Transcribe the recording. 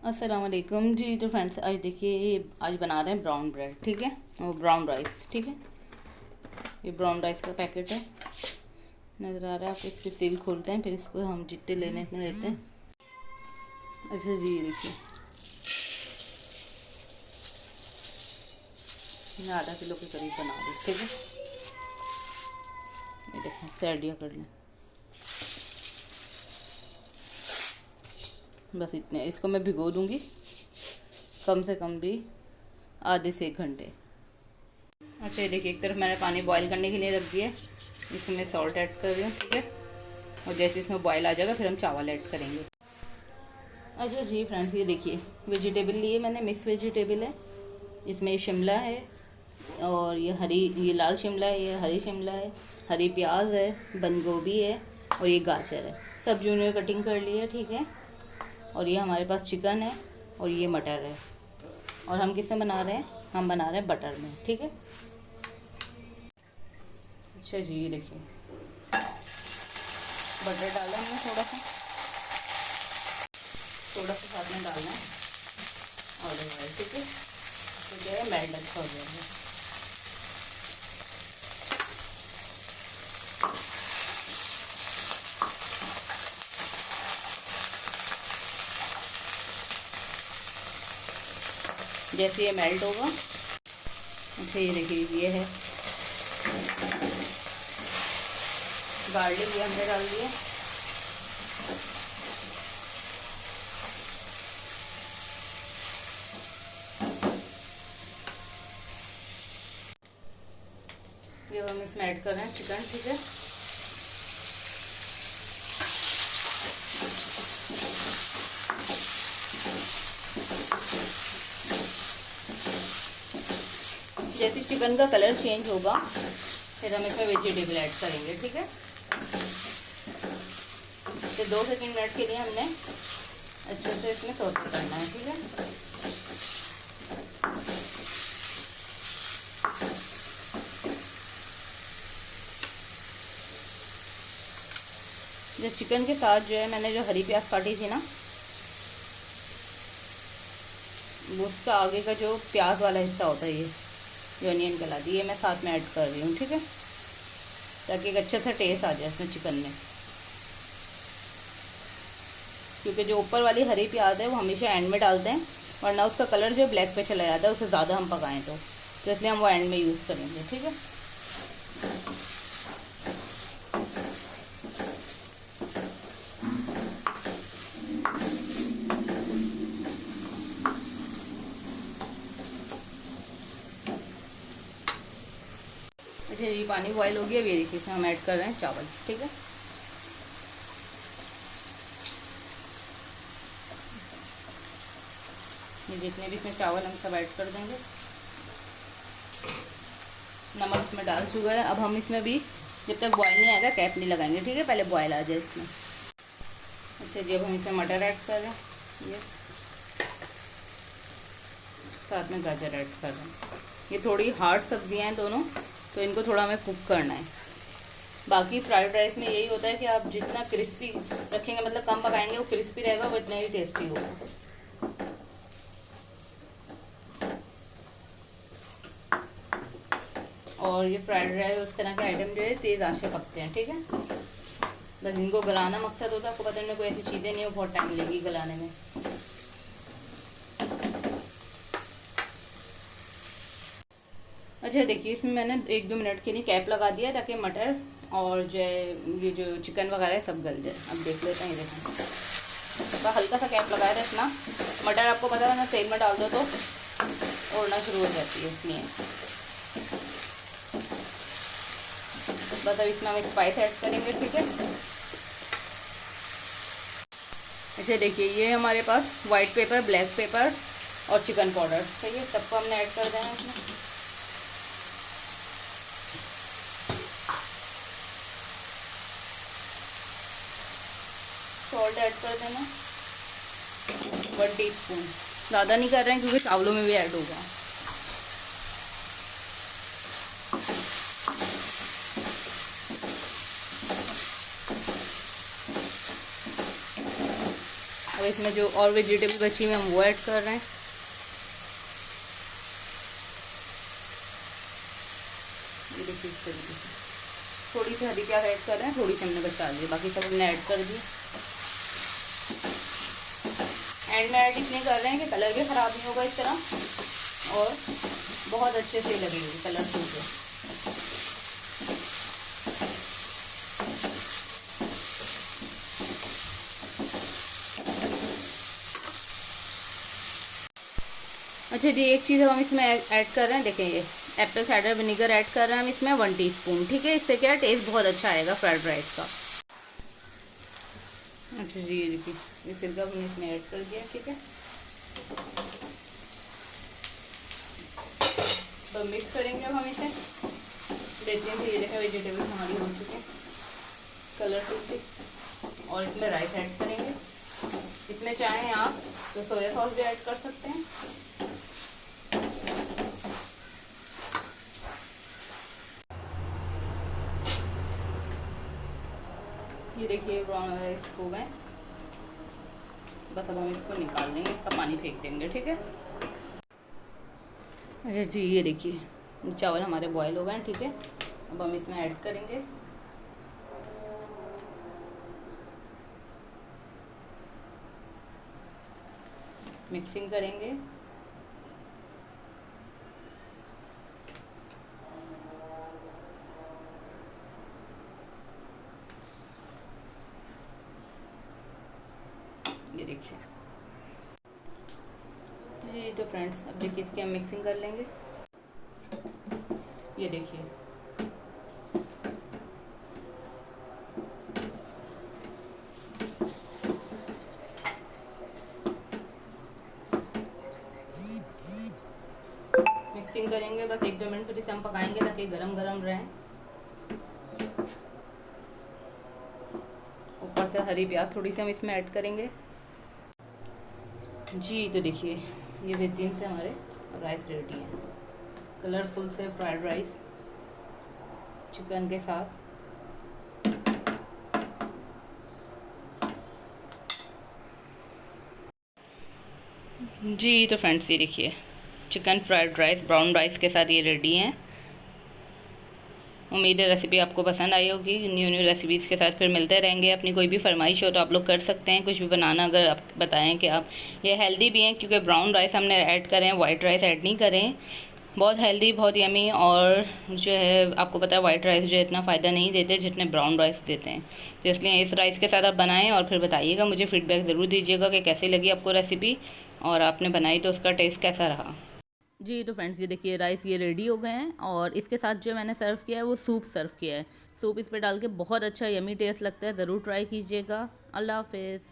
अस्सलाम वालेकुम जी। तो फ्रेंड्स आज देखिए आज बना रहे हैं ब्राउन ब्रेड, ठीक है, और ब्राउन राइस, ठीक है। ये ब्राउन राइस का पैकेट है, नज़र आ रहा है आपको। इसकी सील खोलते हैं, फिर इसको हम जितने लेने इतने लेते हैं। अच्छा जी, ये देखिए मैं आधा किलो के करीब बना रही, ठीक है। ये देखें, सैडिया कर लें, बस इतने। इसको मैं भिगो दूँगी कम से कम भी आधे से 1 घंटे। अच्छा ये देखिए, एक तरफ मैंने पानी बॉईल करने के लिए रख दिया, इसमें सॉल्ट ऐड कर रही हूँ, ठीक है। और जैसे इसमें बॉईल आ जाएगा फिर हम चावल ऐड करेंगे। अच्छा जी फ्रेंड्स, ये देखिए वेजिटेबल लिए मैंने, मिक्स वेजिटेबल है। इसमें शिमला है और ये लाल शिमला है, ये हरी शिमला है, हरी प्याज है, बंद गोभी है और ये गाजर है। सब जून कटिंग कर ली है, ठीक है। और ये हमारे पास चिकन है और ये मटर है। और हम किससे बना रहे हैं? हम बना रहे हैं बटर में, ठीक है। अच्छा जी, ये देखिए बटर डाला हमने, थोड़ा सा साथ में डालना है ऑलिव ऑयल, ठीक है। तो क्या है, मेल्ट अच्छा हो जाएगा। जैसे ये मेल्ट होगा, अच्छा ये देखिए ये है गार्लिक, ये हमने डाल दिया। ये हम इसमें ऐड कर रहे हैं चिकन, ठीक है। जैसे चिकन का कलर चेंज होगा फिर हम इसमें वेजिटेबल ऐड करेंगे, ठीक है। तो 2 से 3 मिनट के लिए हमने अच्छे से इसमें सौते करना है, ठीक है। जो चिकन के साथ जो है मैंने जो हरी प्याज काटी थी ना, उसका आगे का जो प्याज वाला हिस्सा होता है, ये जो अनियन कहलाती है, ये मैं साथ में ऐड कर रही हूँ, ठीक है, ताकि एक अच्छा सा टेस्ट आ जाए इसमें चिकन में। क्योंकि जो ऊपर वाली हरी प्याज है वो हमेशा एंड में डालते हैं, वरना उसका कलर जो ब्लैक पे चला जाता है उससे ज़्यादा हम पकाएं तो इसलिए हम वो एंड में यूज़ करेंगे, ठीक है। अच्छा ये पानी बॉयल हो गया, ये देखिए इसमें हम ऐड कर रहे हैं चावल, ठीक है। ये जितने भी इसमें चावल हम सब ऐड कर देंगे। नमक इसमें डाल चुका है। अब हम इसमें भी जब तक बॉयल नहीं आएगा कैप नहीं लगाएंगे, ठीक है, पहले बॉयल आ जाए इसमें। अच्छा जी, अब हम इसमें मटर ऐड कर रहे हैं, ये साथ में गाजर ऐड कर रहे हैं। ये थोड़ी हार्ड सब्जियां हैं दोनों, तो इनको थोड़ा हमें कुक करना है। बाकी फ्राइड राइस में यही होता है कि आप जितना क्रिस्पी रखेंगे, मतलब कम पकाएंगे, वो क्रिस्पी रहेगा, वो इतना ही टेस्टी होगा। और ये फ्राइड राइस उस तरह के आइटम जो है तेज़ आंच पे पकते हैं, ठीक है। बस इनको गलाना मकसद होता है। आपको पता है, कोई ऐसी चीज़ें नहीं हो बहुत टाइम लेगी गलाने में। अच्छा देखिए, इसमें मैंने 1-2 मिनट के लिए कैप लगा दिया ताकि मटर और जो है ये जो चिकन वगैरह है सब गल जाए। अब देख लेते हैं, ये देखें तो हल्का सा कैप लगाया था इतना। मटर आपको पता है ना, तेल में डाल दो तो उड़ना शुरू हो जाती है, इसलिए बस। अब इसमें हम स्पाइस ऐड करेंगे, ठीक है। अच्छा देखिए, ये हमारे पास वाइट पेपर, ब्लैक पेपर और चिकन पाउडर, ठीक है, सबको हमने ऐड कर देना है इसमें। सॉल्ट ऐड कर देना 1 टीस्पून, ज़्यादा नहीं कर रहे हैं क्योंकि चावलों में भी ऐड होगा। अब इसमें जो और वेजिटेबल बची हुई हम वो ऐड कर रहे हैं। ये देखिए इस तरीके से थोड़ी सी हरी प्याज ऐड कर रहे हैं, थोड़ी सी हमने बचा ली, बाकी सब हमने ऐड कर दी। एंड में ऐड इसलिए कर रहे हैं कि कलर भी ख़राब नहीं होगा इस तरह, और बहुत अच्छे से लगेगी कलरफुल से। अच्छा जी, एक चीज़ हम इसमें ऐड कर रहे हैं, देखें ये एप्पल साइडर विनीगर ऐड कर रहे हैं हम इसमें 1 टीस्पून। ठीक है, इससे क्या टेस्ट बहुत अच्छा आएगा फ्राइड राइस का। अच्छा जी, ये देखिए ये सिरका हमने इसमें ऐड कर दिया। ठीक है, तो मिक्स करेंगे अब हम इसे। बेहतरीन से ये देखें वेजिटेबल हमारी हो चुके हैं कलरफुल से, और इसमें राइस ऐड करेंगे। इसमें चाहें आप तो सोया सॉस भी ऐड कर सकते हैं। ये देखिए ब्राउन राइस हो गए, बस अब हम इसको निकाल देंगे, इसका पानी फेंक देंगे। ठीक है, अच्छा जी, ये देखिए चावल हमारे बॉयल हो गए। ठीक है, अब हम इसमें ऐड करेंगे। मिक्सिंग करेंगे। ये देखिए जी, तो फ्रेंड्स अब देखिए इसकी हम मिक्सिंग कर लेंगे। ये देखिए मिक्सिंग करेंगे, बस 1-2 मिनट फिर इसे हम पकाएंगे ताकि गरम गरम रहे। ऊपर से हरी प्याज थोड़ी सी हम इसमें ऐड करेंगे। जी, तो देखिए ये बेहतरीन से हमारे राइस रेडी है, कलरफुल से फ्राइड राइस चिकन के साथ। जी, तो फ्रेंड्स ये देखिए chicken fried rice brown rice के साथ ये रेडी हैं। उम्मीद है रेसिपी आपको पसंद आई होगी। न्यू न्यू रेसिपीज़ के साथ फिर मिलते रहेंगे। अपनी कोई भी फरमाइश हो तो आप लोग कर सकते हैं कुछ भी बनाना, अगर आप बताएं कि आप ये हेल्दी भी हैं, क्योंकि ब्राउन राइस हमने ऐड करें, वाइट राइस ऐड नहीं करें। बहुत हेल्दी, बहुत यमी, और जो है आपको पता है वाइट राइस जो है इतना फ़ायदा नहीं देते जितने ब्राउन राइस देते हैं। तो इसलिए इस राइस के साथ आप बनाएं और फिर बताइएगा, मुझे फ़ीडबैक ज़रूर दीजिएगा कि कैसी लगी आपको रेसिपी, और आपने बनाई तो उसका टेस्ट कैसा रहा। जी, तो फ्रेंड्स ये देखिए राइस ये रेडी हो गए हैं, और इसके साथ जो मैंने सर्व किया है वो सूप सर्व किया है। सूप इस पर डाल के बहुत अच्छा यमी टेस्ट लगता है, ज़रूर ट्राई कीजिएगा। अल्लाह हाफिज़।